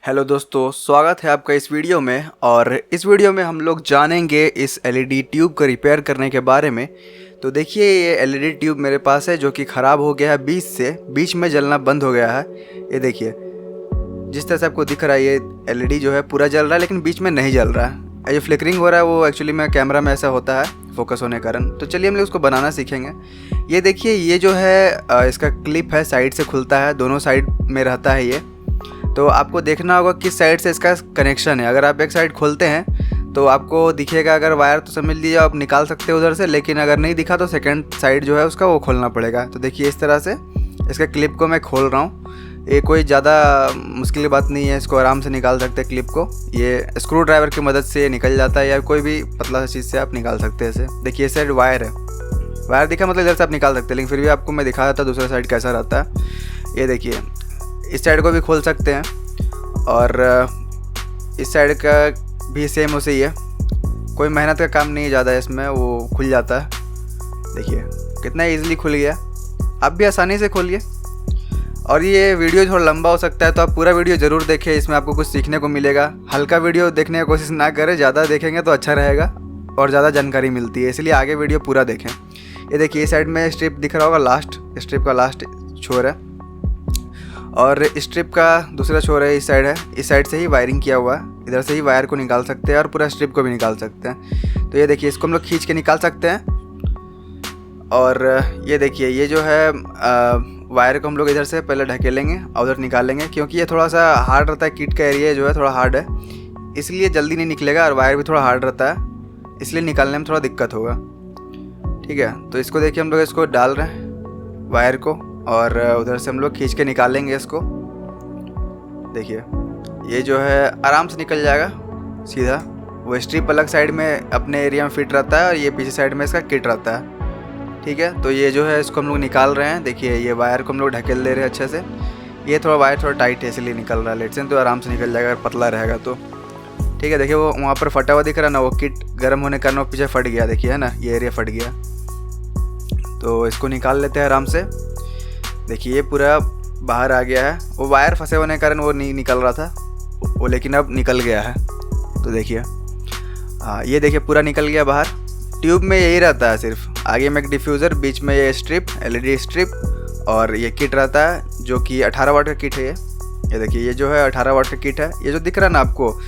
Hello दोस्तों, स्वागत है आपका इस वीडियो में। और इस वीडियो में हम लोग जानेंगे इस एलईडी ट्यूब को रिपेयर करने के बारे में। तो देखिए, ये एलईडी ट्यूब मेरे पास है जो कि ख़राब हो गया है बीच में जलना बंद हो गया है। ये देखिए, जिस तरह से आपको दिख रहा है ये एलईडी जो है पूरा जल रहा है लेकिन बीच में नहीं जल रहा है। ये फ्लिकरिंग हो रहा है, वो एक्चुअली में कैमरा में ऐसा होता है फोकस होने के कारण। तो चलिए हम लोग उसको बनाना सीखेंगे। ये देखिए, ये जो है इसका क्लिप है, साइड से खुलता है, दोनों साइड में रहता है ये। तो आपको देखना होगा किस साइड से इसका कनेक्शन है। अगर आप एक साइड खोलते हैं तो आपको दिखेगा, अगर वायर तो समझ लीजिए आप निकाल सकते हो उधर से, लेकिन अगर नहीं दिखा तो सेकंड साइड जो है उसका वो खोलना पड़ेगा। तो देखिए, इस तरह से इसका क्लिप को मैं खोल रहा हूँ। ये कोई ज़्यादा मुश्किल बात नहीं है, इसको आराम से निकाल सकते हैं क्लिप को। ये स्क्रू ड्राइवर की मदद से निकल जाता है या कोई भी पतला सा चीज़ से आप निकाल सकते हैं इसे। देखिए, इस साइड वायर है, वायर दिखा मतलब इधर से आप निकाल सकते हैं, लेकिन फिर भी आपको मैं दिखा देता दूसरा साइड कैसा रहता है। ये देखिए, इस साइड को भी खोल सकते हैं और इस साइड का भी सेम उसे ही है। कोई मेहनत का काम नहीं है ज़्यादा इसमें, वो खुल जाता है। देखिए कितना इजीली खुल गया, आप भी आसानी से खोलिए। और ये वीडियो थोड़ा लंबा हो सकता है तो आप पूरा वीडियो ज़रूर देखें, इसमें आपको कुछ सीखने को मिलेगा। हल्का वीडियो देखने की कोशिश ना करें, ज़्यादा देखेंगे तो अच्छा रहेगा और ज़्यादा जानकारी मिलती है, इसलिए आगे वीडियो पूरा देखें। ये देखिए, इस साइड में स्ट्रिप दिख रहा होगा, लास्ट स्ट्रिप का लास्ट छोर है और स्ट्रिप का दूसरा छोर है, इस साइड है। इस साइड से ही वायरिंग किया हुआ है, इधर से ही वायर को निकाल सकते हैं और पूरा स्ट्रिप को भी निकाल सकते हैं। तो ये देखिए, इसको हम लोग खींच के निकाल सकते हैं। और ये देखिए, ये जो है वायर को हम लोग इधर से पहले ढकेलेंगे और उधर निकालेंगे, क्योंकि ये थोड़ा सा हार्ड रहता है। किट का एरिया जो है थोड़ा हार्ड है, इसलिए जल्दी नहीं निकलेगा और वायर भी थोड़ा हार्ड रहता है, इसलिए निकालने में थोड़ा दिक्कत होगा। ठीक है, तो इसको देखिए, हम लोग इसको डाल रहे हैं वायर को और उधर से हम लोग खींच के निकालेंगे इसको। देखिए, ये जो है आराम से निकल जाएगा सीधा। वो स्ट्रिप अलग साइड में अपने एरिया में फिट रहता है और ये पीछे साइड में इसका किट रहता है। ठीक है, तो ये जो है इसको हम लोग निकाल रहे हैं। देखिए, ये वायर को हम लोग ढकेल दे रहे हैं अच्छे से। ये थोड़ा वायर थोड़ा टाइट है इसलिए निकल रहा है, लेट से तो आराम से निकल जाएगा अगर पतला रहेगा तो। ठीक है, देखिए वो वहाँ पर फटा हुआ दिख रहा है ना, वो किट गर्म होने के कारण वो पीछे फट गया। देखिए है ना, ये एरिया फट गया। तो इसको निकाल लेते हैं आराम से। देखिए, ये पूरा बाहर आ गया है। वो वायर फंसे होने के कारण वो नहीं निकल रहा था वो, लेकिन अब निकल गया है। तो देखिए, हाँ ये देखिए पूरा निकल गया बाहर। ट्यूब में यही रहता है, सिर्फ आगे में एक डिफ्यूज़र, बीच में ये स्ट्रिप, एलईडी स्ट्रिप और ये किट रहता है जो कि 18 वाट का किट है। ये देखिए, ये जो है 18 वाट का किट है। ये जो दिख रहा है ना आपको,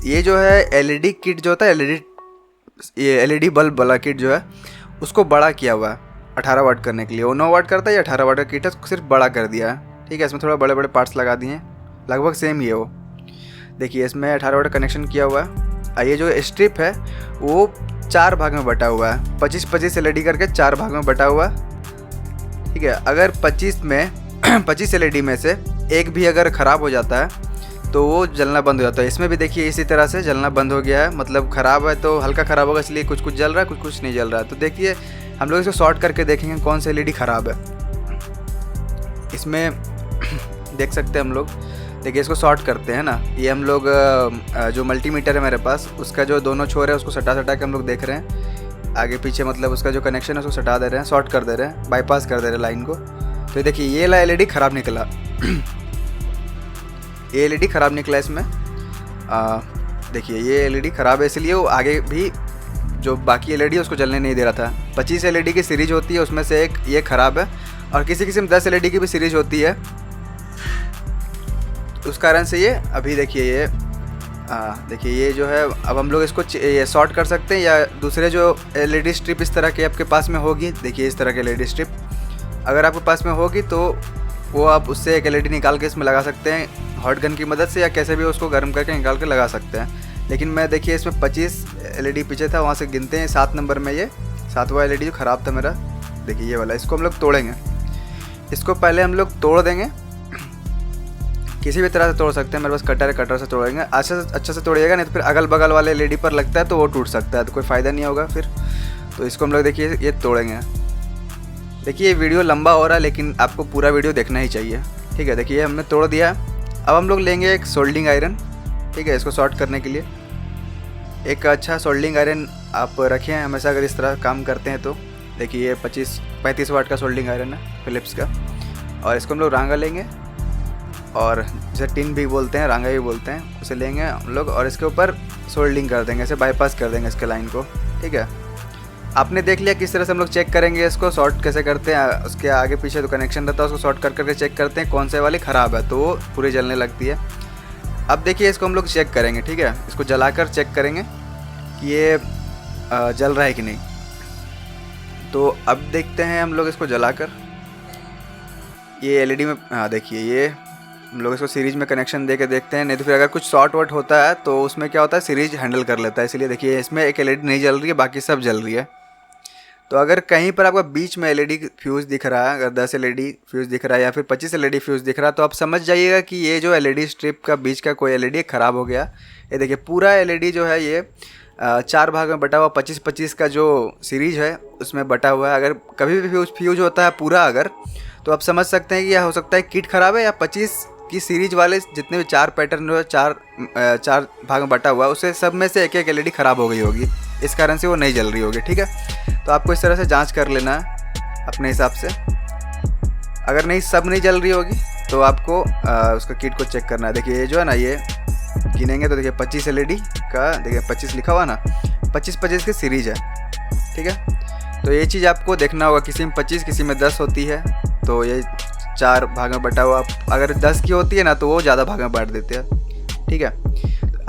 ये जो है एलईडी किट जो होता है, ये एलईडी बल्ब वाला किट जो है उसको बड़ा किया हुआ है 18 वाट करने के लिए। वो 9 वाट करता है, या 18 वाट का किट है, उसको सिर्फ बड़ा कर दिया है। ठीक है, इसमें थोड़ा बड़े बड़े पार्ट्स लगा दिए हैं, लगभग सेम ही है वो। देखिए, इसमें 18 वाट कनेक्शन किया हुआ है। ये जो स्ट्रिप है वो 4 भाग में बटा हुआ है, 25-25 एलईडी करके 4 भाग में बटा हुआ है। ठीक है, अगर 25 एलईडी में से एक भी अगर ख़राब हो जाता है तो वो जलना बंद हो जाता है। इसमें भी देखिए इसी तरह से जलना बंद हो गया है, मतलब ख़राब है तो हल्का ख़राब होगा, इसलिए कुछ कुछ जल रहा है, कुछ नहीं जल रहा है। तो देखिए, हम लोग इसको शॉर्ट करके देखेंगे कौन सा एलईडी ख़राब है। इसमें देख सकते हैं हम लोग। देखिए, इसको शॉर्ट करते हैं ना। ये हम लोग जो मल्टीमीटर है मेरे पास, उसका जो दोनों छोर है उसको सटा के हम लोग देख रहे हैं आगे पीछे, मतलब उसका जो कनेक्शन है उसको सटा दे रहे हैं, शॉर्ट कर दे रहे हैं, बाईपास कर दे रहे हैं लाइन को। तो देखिए, ये वाला एलईडी ख़राब निकला। ये एलईडी ख़राब निकला इसमें। देखिए, ये एलईडी ख़राब है, इसलिए वो आगे भी जो बाकी एलईडी है उसको जलने नहीं दे रहा था। 25 एलईडी की सीरीज होती है, उसमें से एक ये ख़राब है और किसी में 10 एलईडी की भी सीरीज होती है, उस कारण से ये अभी देखिए ये देखिए, ये जो है अब हम लोग इसको ये शॉर्ट कर सकते हैं, या दूसरे जो एलईडी स्ट्रिप इस तरह के आपके पास में होगी। देखिए, इस तरह की एलईडी स्ट्रिप अगर आपके पास में होगी तो वो आप उससे एक एलईडी निकाल के इसमें लगा सकते हैं हॉट गन की मदद से, या कैसे भी उसको गर्म करके निकाल के लगा सकते हैं। लेकिन मैं देखिए, इसमें 25 एलईडी पीछे था, वहाँ से गिनते हैं 7 नंबर में ये 7वां एलईडी जो ख़राब था मेरा। देखिए, ये वाला, इसको हम लोग तोड़ेंगे। इसको पहले हम लोग तोड़ देंगे, किसी भी तरह से तोड़ सकते हैं, मेरे पास कटर है, कटर से तोड़ेंगे। अच्छे से तोड़िएगा, नहीं तो फिर अगल बगल वाले एलईडी पर लगता है तो वो टूट सकता है, तो कोई फ़ायदा नहीं होगा फिर। तो इसको हम लोग देखिए ये तोड़ेंगे। देखिए, ये वीडियो लंबा हो रहा है लेकिन आपको पूरा वीडियो देखना ही चाहिए। ठीक है, देखिए हमने तोड़ दिया। अब हम लोग लेंगे एक सोल्डिंग आयरन। ठीक है, इसको शॉर्ट करने के लिए एक अच्छा सोल्डिंग आयरन आप रखें हमेशा, अगर इस तरह काम करते हैं तो। देखिए, ये 35 वाट का सोल्डिंग आयरन है फिलिप्स का, और इसको हम लोग रांगा लेंगे और जैसे टिन भी बोलते हैं, रांगा भी बोलते हैं, उसे लेंगे हम लोग और इसके ऊपर सोल्डिंग कर देंगे, ऐसे बाईपास कर देंगे इसके लाइन को। ठीक है, आपने देख लिया किस तरह से हम लोग चेक करेंगे इसको, शॉर्ट कैसे करते हैं। उसके आगे पीछे जो कनेक्शन रहता है उसको शॉर्ट कर करके चेक करते हैं कौन से वाली ख़राब है, तो वो पूरी जलने लगती है। अब देखिए इसको हम लोग चेक करेंगे। ठीक है, इसको जलाकर चेक करेंगे कि ये जल रहा है कि नहीं। तो अब देखते हैं हम लोग इसको जलाकर, ये एलईडी में, हाँ देखिए ये हम लोग इसको सीरीज में कनेक्शन दे के देखते हैं, नहीं तो फिर अगर कुछ शॉर्ट वॉट होता है तो उसमें क्या होता है, सीरीज हैंडल कर लेता है। इसलिए देखिए इसमें एक एलईडी नहीं जल रही है, बाकी सब जल रही है। तो अगर कहीं पर आपका बीच में एलईडी फ्यूज़ दिख रहा है, अगर 10 एलईडी फ्यूज़ दिख रहा है या फिर 25 एलईडी फ्यूज़ दिख रहा है, तो आप समझ जाइएगा कि ये जो एलईडी स्ट्रिप का बीच का कोई एलईडी ख़राब हो गया। ये देखिए पूरा एलईडी जो है ये 4 भाग में बटा हुआ, 25-25 का जो सीरीज है उसमें बटा हुआ है। अगर कभी भी फ्यूज होता है पूरा अगर, तो आप समझ सकते हैं कि यह हो सकता है किट ख़राब है या 25 की सीरीज वाले जितने भी 4 पैटर्न जो है 4 भाग में बटा हुआ है, उससे सब में से एक एक एलईडी ख़राब हो गई होगी, इस कारण से वो नहीं जल रही होगी। ठीक है, तो आपको इस तरह से जांच कर लेना है अपने हिसाब से। अगर नहीं सब नहीं जल रही होगी तो आपको उसका किट को चेक करना है। देखिए ये जो है ना, ये गिनेंगे तो देखिए 25 एलईडी का, देखिए 25 लिखा हुआ ना, 25-25 की सीरीज है। ठीक है, तो ये चीज़ आपको देखना होगा, किसी में 25 किसी में 10 होती है, तो ये 4 भाग में बटा हुआ। अगर 10 की होती है ना तो वो ज़्यादा भाग में बांट देते हैं। ठीक है,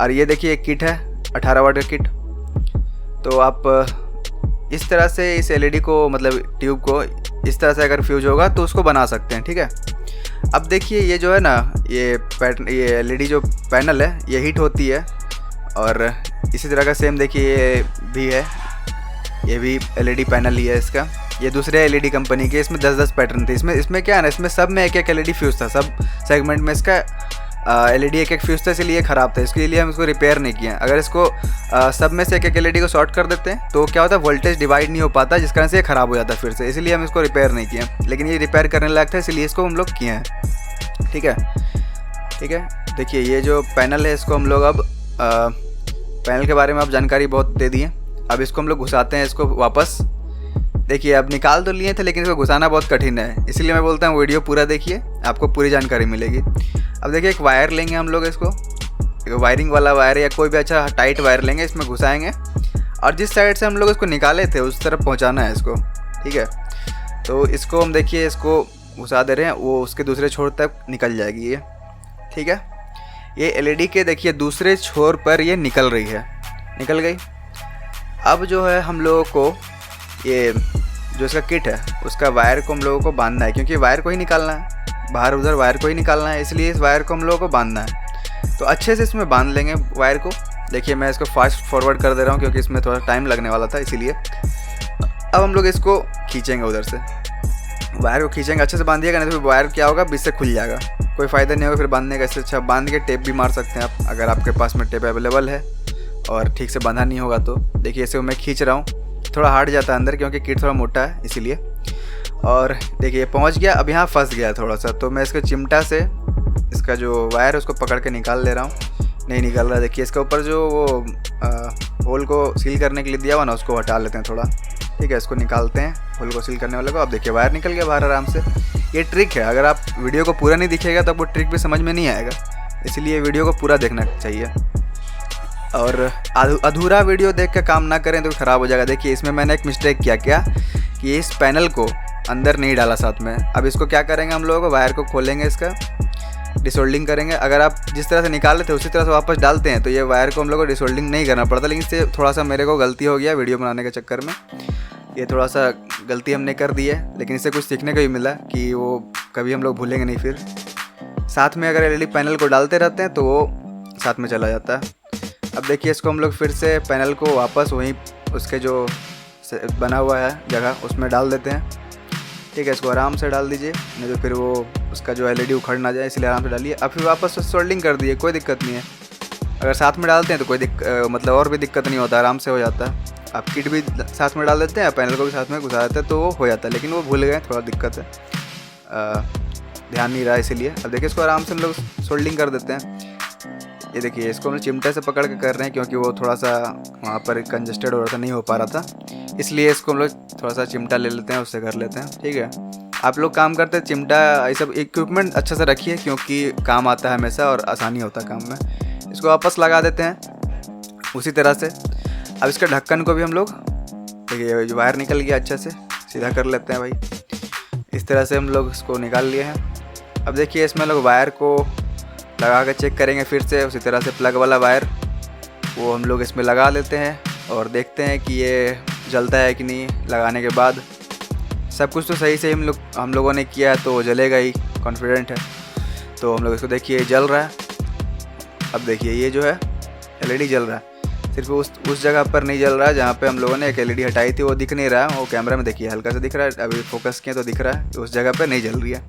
और ये देखिए एक किट है 18 वाट का किट। तो आप इस तरह से इस एलईडी को, मतलब ट्यूब को इस तरह से अगर फ्यूज होगा तो उसको बना सकते हैं। ठीक है, अब देखिए ये जो है ना, ये एलईडी जो पैनल है ये हीट होती है, और इसी तरह का सेम देखिए ये भी है, ये भी एलईडी पैनल ही है इसका। ये दूसरे एलईडी कंपनी के, इसमें 10-10 पैटर्न थे। इसमें क्या है ना, इसमें सब में एक एक एलईडी फ्यूज था, सब सेगमेंट में इसका एलईडी एक एक फ्यूज था, इसलिए ख़राब था। इसके लिए हम इसको रिपेयर नहीं किए। अगर इसको सब में से एक एक एलईडी को शॉर्ट कर देते हैं तो क्या होता है, वोल्टेज डिवाइड नहीं हो पाता, जिस कारण से ये ख़राब हो जाता है फिर से, इसलिए हम इसको रिपेयर नहीं किए। लेकिन ये रिपेयर करने लायक था, इसलिए इसको हम लोग किए हैं। ठीक है, ठीक है, देखिए ये जो पैनल है इसको हम लोग अब पैनल के बारे में आप जानकारी बहुत दे दिए। अब इसको हम लोग घुसाते हैं इसको वापस। देखिए अब निकाल तो लिए थे लेकिन इसको घुसाना बहुत कठिन है, इसलिए मैं बोलता हूँ वीडियो पूरा देखिए, आपको पूरी जानकारी मिलेगी। अब देखिए एक वायर लेंगे हम लोग, इसको एक वायरिंग वाला वायर या कोई भी अच्छा टाइट वायर लेंगे, इसमें घुसाएंगे और जिस साइड से हम लोग इसको निकाले थे उस तरफ पहुँचाना है इसको। ठीक है, तो इसको हम देखिए इसको घुसा दे रहे हैं, वो उसके दूसरे छोर तक निकल जाएगी ये। ठीक है, ये एलईडी के देखिए दूसरे छोर पर ये निकल रही है, निकल गई। अब जो है हम लोगों को ये जो इसका किट है उसका वायर को हम लोगों को बांधना है, क्योंकि वायर को ही निकालना है, बाहर उधर वायर को ही निकालना है, इसलिए इस वायर को हम लोगों को बांधना है। तो अच्छे से इसमें बांध लेंगे वायर को। देखिए मैं इसको फास्ट फॉरवर्ड कर दे रहा हूँ क्योंकि इसमें थोड़ा टाइम लगने वाला था, इसीलिए। अब हम लोग इसको खींचेंगे, उधर से वायर को खींचेंगे, अच्छे से बांधिएगा, नहीं तो फिर वायर क्या होगा, बीच से खुल जाएगा, कोई फ़ायदा नहीं होगा फिर बांधने का। इससे अच्छा बांध के टेप भी मार सकते हैं आप, अगर आपके पास में टेप अवेलेबल है और ठीक से बांधा नहीं होगा तो। देखिए इसे मैं खींच रहा हूँ, थोड़ा हार्ड जाता है अंदर क्योंकि किट थोड़ा मोटा है इसीलिए। और देखिए पहुँच गया, अब यहाँ फंस गया थोड़ा सा, तो मैं इसको चिमटा से इसका जो वायर है उसको पकड़ के निकाल ले रहा हूँ। नहीं निकल रहा, देखिए इसके ऊपर जो वो होल को सील करने के लिए दिया हुआ ना, उसको हटा लेते हैं थोड़ा। ठीक है, इसको निकालते हैं होल को सील करने वाले को। अब देखिए वायर निकल गया बाहर आराम से। ये ट्रिक है, अगर आप वीडियो को पूरा नहीं दिखेगा तो आपको ट्रिक भी समझ में नहीं आएगा, इसलिए वीडियो को पूरा देखना चाहिए। और अधूरा वीडियो देख के काम ना करें तो ख़राब हो जाएगा। देखिए इसमें मैंने एक मिस्टेक किया, क्या कि इस पैनल को अंदर नहीं डाला साथ में। अब इसको क्या करेंगे, हम लोगों को वायर को खोलेंगे, इसका डिसोल्डिंग करेंगे। अगर आप जिस तरह से निकाले थे उसी तरह से वापस डालते हैं तो ये वायर को हम लोग को डिसोल्डिंग नहीं करना पड़ता, लेकिन इससे थोड़ा सा मेरे को गलती हो गया वीडियो बनाने के चक्कर में। ये थोड़ा सा गलती हमने कर दी है, लेकिन इससे कुछ सीखने को भी मिला कि वो कभी हम लोग भूलेंगे नहीं। फिर साथ में अगर एलईडी पैनल को डालते रहते हैं तो वो साथ में चला जाता है। अब देखिए इसको हम लोग फिर से पैनल को वापस वहीं उसके जो बना हुआ है जगह उसमें डाल देते हैं। ठीक है, इसको आराम से डाल दीजिए, नहीं तो फिर वो उसका जो एलईडी उखड़ ना जाए, इसलिए आराम से डालिए। अब फिर वापस सोल्डिंग कर दिए, कोई दिक्कत नहीं है। अगर साथ में डालते हैं तो कोई मतलब और भी दिक्कत नहीं होता, आराम से हो जाता है। आप किट भी साथ में डाल देते हैं, पैनल को भी साथ में घुसा देते हैं तो वो हो जाता है, लेकिन वो भूल गए, थोड़ा दिक्कत है, ध्यान नहीं रहा इसीलिए। अब देखिए इसको आराम से हम लोग सोल्डिंग कर देते हैं। ये देखिए इसको हम चिमटे से पकड़ के कर रहे हैं क्योंकि वो थोड़ा सा वहाँ पर कंजस्टेड हो रहा था, नहीं हो पा रहा था, इसलिए इसको हम लोग थोड़ा सा चिमटा ले लेते हैं, उससे कर लेते हैं। ठीक है, आप लोग काम करते हैं चिमटा ये सब इक्विपमेंट अच्छे से रखिए, क्योंकि काम आता है हमेशा और आसानी होता है काम में। इसको वापस लगा देते हैं उसी तरह से। अब इसके ढक्कन को भी हम लोग, देखिए जो वायर निकल गया अच्छे से, सीधा कर लेते हैं भाई। इस तरह से हम लोग इसको निकाल लिए हैं। अब देखिए इसमें लोग वायर को लगा कर चेक करेंगे फिर से उसी तरह से। प्लग वाला वायर वो हम लोग इसमें लगा लेते हैं और देखते हैं कि ये जलता है कि नहीं। लगाने के बाद सब कुछ तो सही से हम लोगों ने किया है तो जलेगा ही, कॉन्फिडेंट है। तो हम लोग इसको देखिए जल रहा है। अब देखिए ये जो है एलईडी जल रहा है, सिर्फ उस जगह पर नहीं जल रहा है जहाँ पे हम लोगों ने एक एलईडी हटाई थी, वो दिख नहीं रहा है। वो कैमरा में देखिए हल्का सा दिख रहा है, अभी फोकस किया तो दिख रहा है, उस जगह पर नहीं जल रही है।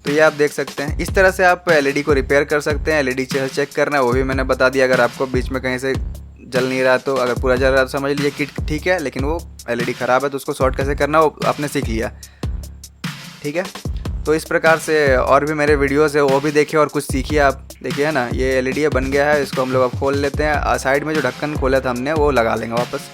तो ये आप देख सकते हैं। इस तरह से आप एलईडी को रिपेयर कर सकते हैं। एलईडी चेक करना है वो भी मैंने बता दिया। अगर आपको बीच में कहीं से जल नहीं रहा तो, अगर पूरा जल रहा तो समझ लीजिए किट ठीक है, लेकिन वो एलईडी ख़राब है तो उसको शॉर्ट कैसे करना वो आपने सीख लिया। ठीक है, तो इस प्रकार से और भी मेरे वीडियोस है वो भी देखिए और कुछ सीखिए आप। देखिए है ना, ये एलईडी बन गया है। इसको हम लोग अब खोल लेते हैं। साइड में जो ढक्कन खोला था हमने वो लगा लेंगे वापस।